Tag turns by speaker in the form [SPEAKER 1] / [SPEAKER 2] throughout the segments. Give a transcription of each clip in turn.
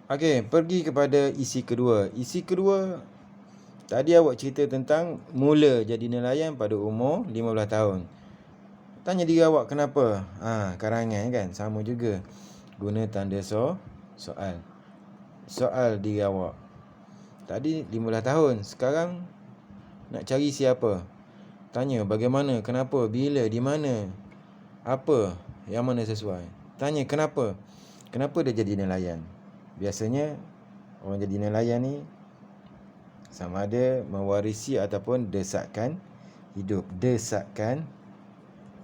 [SPEAKER 1] Okey, pergi kepada isi kedua. Isi kedua, tadi awak cerita tentang mula jadi nelayan pada umur 15 tahun. Tanya diri awak kenapa? Karangan kan sama juga. Guna tanda soal. Soal diri awak. Tadi 15 tahun, sekarang nak cari siapa? Tanya bagaimana, kenapa, bila, di mana, apa, yang mana sesuai. Tanya kenapa? Kenapa dia jadi nelayan? Biasanya orang jadi nelayan ni sama ada mewarisi ataupun desakan hidup. Desakan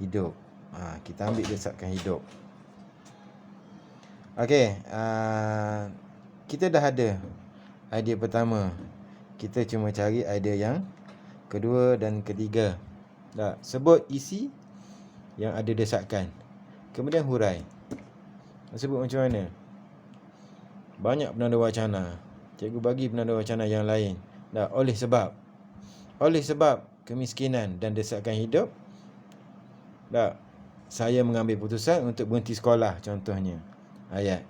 [SPEAKER 1] hidup. Kita ambil desakan hidup. Okey, kita dah ada idea pertama. Kita cuma cari idea yang kedua dan ketiga. Sebut isi yang ada desakan. Kemudian hurai. Sebut macam mana? Banyak penanda wacana. Cikgu bagi penanda wacana yang lain. Oleh sebab kemiskinan dan desakan hidup, saya mengambil putusan untuk berhenti sekolah, contohnya. Ayat.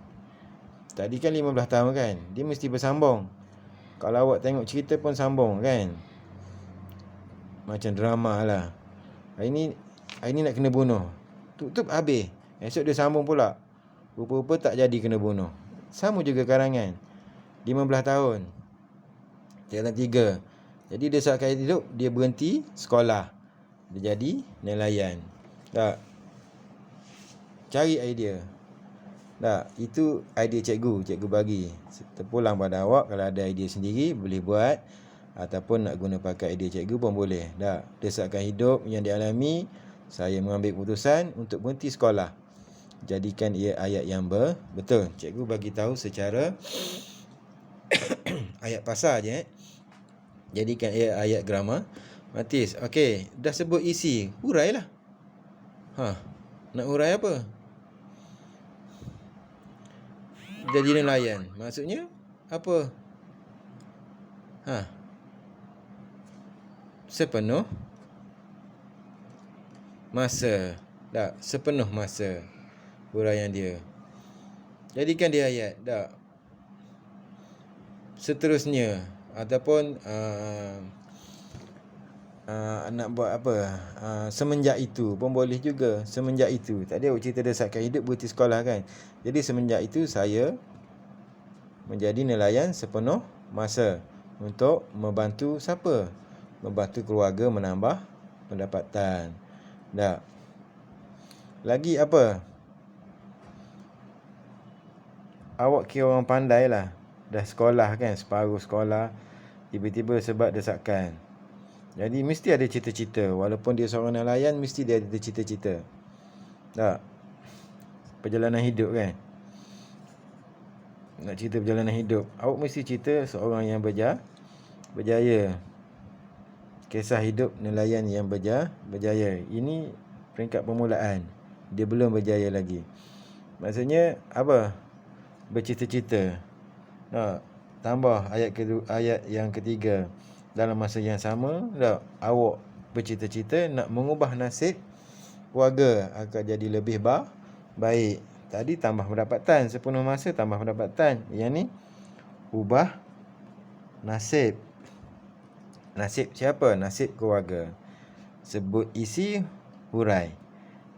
[SPEAKER 1] Tadi kan 15 tahun kan? Dia mesti bersambung. Kalau awak tengok cerita pun sambung kan? Macam drama lah. Hari ni nak kena bunuh. Tutup habis. Esok dia sambung pula. Rupa-rupa tak jadi kena bunuh. Sama juga karangan. 15 tahun. Jalan 3. Jadi desakan hidup, dia berhenti sekolah. Dia jadi nelayan. Cari idea. Itu idea cikgu bagi. Terpulang pada awak. Kalau ada idea sendiri, boleh buat. Ataupun nak guna pakai idea cikgu pun boleh. Desakan hidup yang dialami, saya mengambil keputusan untuk berhenti sekolah. Jadikan ia ayat yang betul. Cikgu bagi tahu secara ayat pasal je. Jadikan ia ayat gramatis. Okey, dah sebut isi, hurailah. Nak hurai apa? Jadi nelayan. Maksudnya apa? Sepenuh masa. Sepenuh masa huraian dia. Jadikan dia ayat. Seterusnya ataupun nak buat apa? Semenjak itu pun boleh juga. Semenjak itu. Tadi awak cerita desakan hidup berhenti sekolah kan? Jadi semenjak itu saya menjadi nelayan sepenuh masa untuk membantu siapa? Membantu keluarga menambah pendapatan. Lagi apa? Awak kira orang pandai lah. Dah sekolah kan, separuh sekolah, tiba-tiba sebab desakan. Jadi mesti ada cita-cita. Walaupun dia seorang nelayan, mesti dia ada cita-cita. Perjalanan hidup kan. Nak cerita perjalanan hidup, awak mesti cerita seorang yang berjaya. Kisah hidup nelayan yang berjaya. Ini peringkat permulaan. Dia belum berjaya lagi. Maksudnya apa? Bercita-cita. Tambah ayat yang ketiga. Dalam masa yang sama, awak bercita-cita nak mengubah nasib keluarga akan jadi lebih baik. Tadi tambah pendapatan. Sepenuh masa tambah pendapatan. Yang ni ubah nasib. Nasib siapa? Nasib keluarga. Sebut isi, hurai.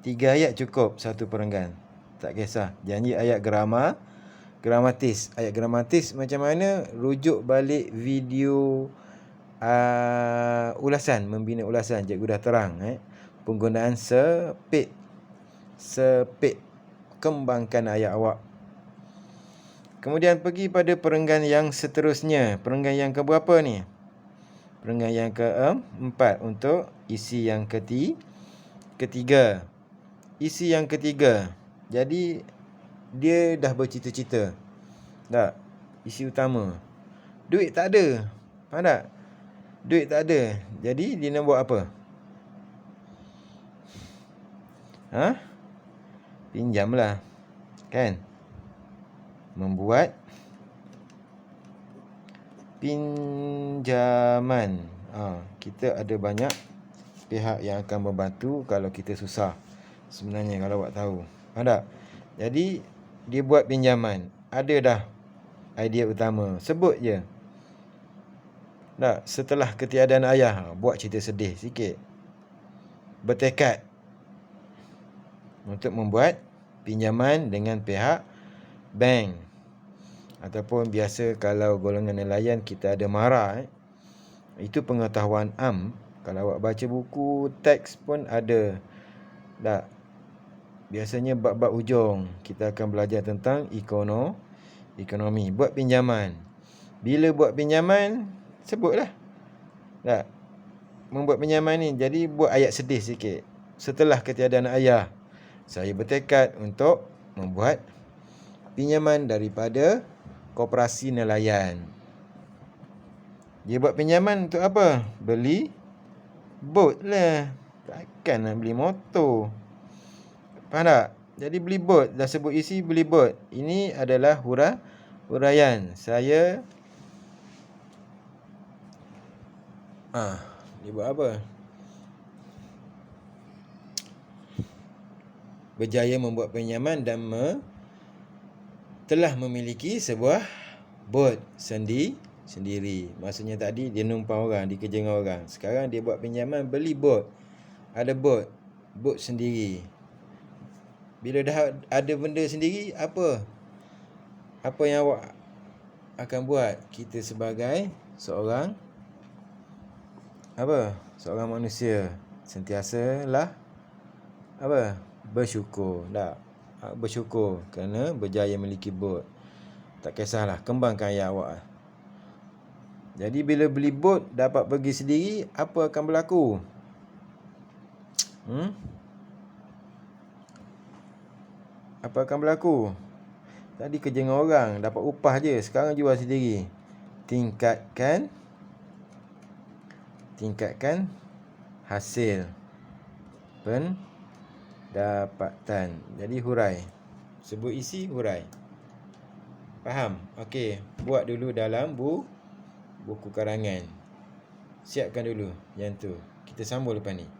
[SPEAKER 1] 3 ayat cukup satu perenggan. Tak kisah. Janji ayat gramatis. Ayat gramatis macam mana? Rujuk balik video ulasan, membina ulasan. Cikgu dah terang. Penggunaan sepit. Kembangkan ayat awak. Kemudian pergi pada perenggan yang seterusnya. Perenggan yang keberapa ni? Perenggan yang keempat untuk isi yang ketiga. Isi yang ketiga. Jadi dia dah bercita-cita. Isi utama. Duit tak ada. Faham tak? Duit tak ada. Jadi dia nak buat apa? Pinjamlah. Kan? Membuat pinjaman. Kita ada banyak pihak yang akan membantu kalau kita susah. Sebenarnya kalau awak tahu. Faham tak? Jadi dia buat pinjaman. Ada dah idea utama. Sebut je. Tak, setelah ketiadaan ayah, buat cerita sedih sikit. Bertekad untuk membuat pinjaman dengan pihak bank. Ataupun biasa kalau golongan nelayan kita ada marah. Itu pengetahuan am. Kalau awak baca buku teks pun ada. Tak. Biasanya bab-bab ujung kita akan belajar tentang ekonomi. Buat pinjaman. Bila buat pinjaman, sebutlah. Tak. Membuat pinjaman ni, jadi buat ayat sedih sikit. Setelah ketiadaan ayah, saya bertekad untuk membuat pinjaman daripada koperasi nelayan. Dia buat pinjaman untuk apa? Beli bot lah. Takkan nak beli motor. Faham tak? Jadi beli bot. Dah sebut isi beli bot. Ini adalah huraian. Saya dia buat apa? Berjaya membuat pinjaman dan telah memiliki sebuah bot sendiri. Maksudnya tadi dia numpang orang, dia kerja dengan orang. Sekarang dia buat pinjaman, beli bot. Ada bot sendiri. Bila dah ada benda sendiri, apa yang awak akan buat? Kita sebagai seorang manusia sentiasalah bersyukur. Tak? Bersyukur kerana berjaya memiliki bot. Tak kisahlah, kembangkan ayat awak. Jadi bila beli bot dapat pergi sendiri, apa akan berlaku? Apa akan berlaku? Tadi kerja dengan orang, dapat upah je. Sekarang jual sendiri. Tingkatkan hasil pendapatan. Jadi hurai. Sebut isi, hurai. Faham? Okey, buat dulu dalam buku karangan. Siapkan dulu yang tu. Kita sambung lepas ni.